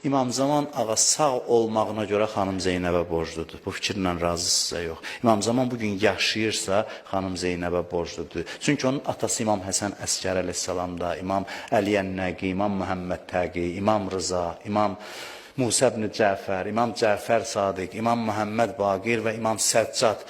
İmam Zaman ağa sağ olmağına görə xanım Zeynəbə borcludur. Bu fikirlə razısınızsa yox. İmam Zaman bugün yaşayırsa xanım Zeynəbə borcludur. Çünki onun atası İmam Həsən Əskər əleyhissalam da, İmam Əli Ən-Nəqi, İmam Məhəmməd Təqi, İmam Rıza, İmam Musa ibn Cəfər, İmam Cəfər Sadiq, İmam Məhəmməd Baqir və İmam Səccad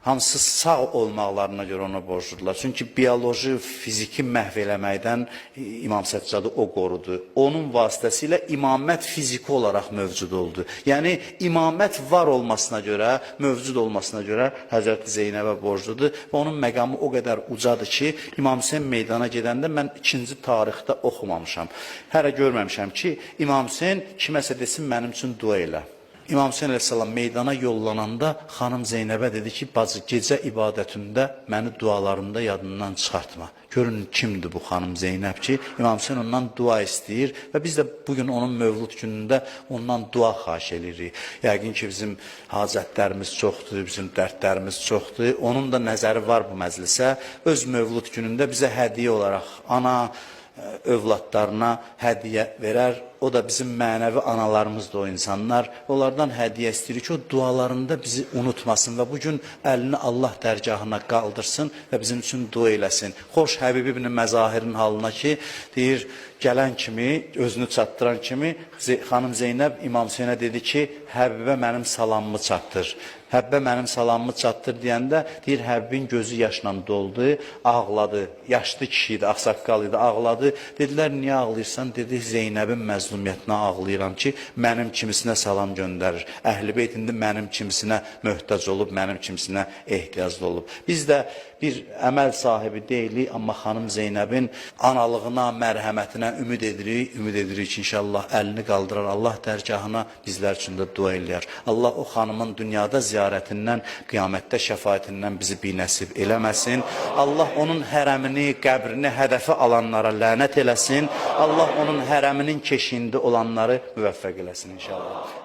hamısı sağ olmaqlarına görə ona borcludular. Çünki bioloji, fiziki məhv eləməkdən İmam Səccadı o qorudu. Onun vasitəsilə imamət fiziki olaraq mövcud oldu. Yəni, imamət var olmasına görə, mövcud olmasına görə Həzrəti Zeynəbə borcludur və onun məqamı o qədər ucadır ki, İmam Hüseyin meydana gedəndə mən 2-ci tarixdə oxumamışam. Hələ görməmişəm ki, İmam Hüseyin kiməsə desin mənim üçün dua elə. İmam Hüseyin əleyhissalam meydana yollananda xanım Zeynəbə dedi ki, bacı, gecə ibadətində məni dualarında yadından çıxartma. Görün kimdir bu xanım Zeynəb ki, İmam Hüseyin ondan dua istəyir və biz də bugün onun mövlud günündə ondan dua xahiş edirik. Yəqin ki, bizim hacətlərimiz çoxdur, bizim dərdlərimiz çoxdur. Onun da nəzəri var bu məclisə. Öz mövlud günündə bizə hədiyyə olaraq ana övladlarına hədiyyə verər. O da bizim mənəvi analarımızdır o insanlar. Onlardan hədiyyə istəyirik ki, o dualarında bizi unutmasın və bugün əlini Allah dərgahına qaldırsın və bizim üçün dua eləsin. Xoş Həbib ibn Məzahirin halına ki, deyir, gələn kimi, özünü çatdıran kimi xanım Zeynəb İmam Hüseynə dedi ki, Həbibə mənim salamımı çatdır. Həbbə mənim salamımı çatdır deyəndə, deyir, Həbbin gözü yaşla doldu, ağladı. Yaşlı kişi idi, ağsaqqal idi, ağladı. Dedilər, niyə ağlayırsan? Dedi, Zeynəbin məzlumiyyətinə ağlayıram ki, mənim kimisinə salam göndərir. Əhl-i Beyt indi mənim kimisinə möhtac olub, mənim kimisinə ehtiyaclı olub. Biz də bir əməl sahibi deyilik, amma xanım Zeynəbin analığına, mərhəmətinə ümid edirik ki, inşallah əlini qaldırar, Allah dərgahına bizlər üçün də dua eləyər. Allah o xanımın dünyada ziyarətindən, qiyamətdə şəfaətindən bizi binəsib eləməsin. Allah onun hərəmini, qəbrini hədəfə alanlara lənət eləsin. Allah onun hərəminin keşiyində olanları müvəffəq eləsin inşallah.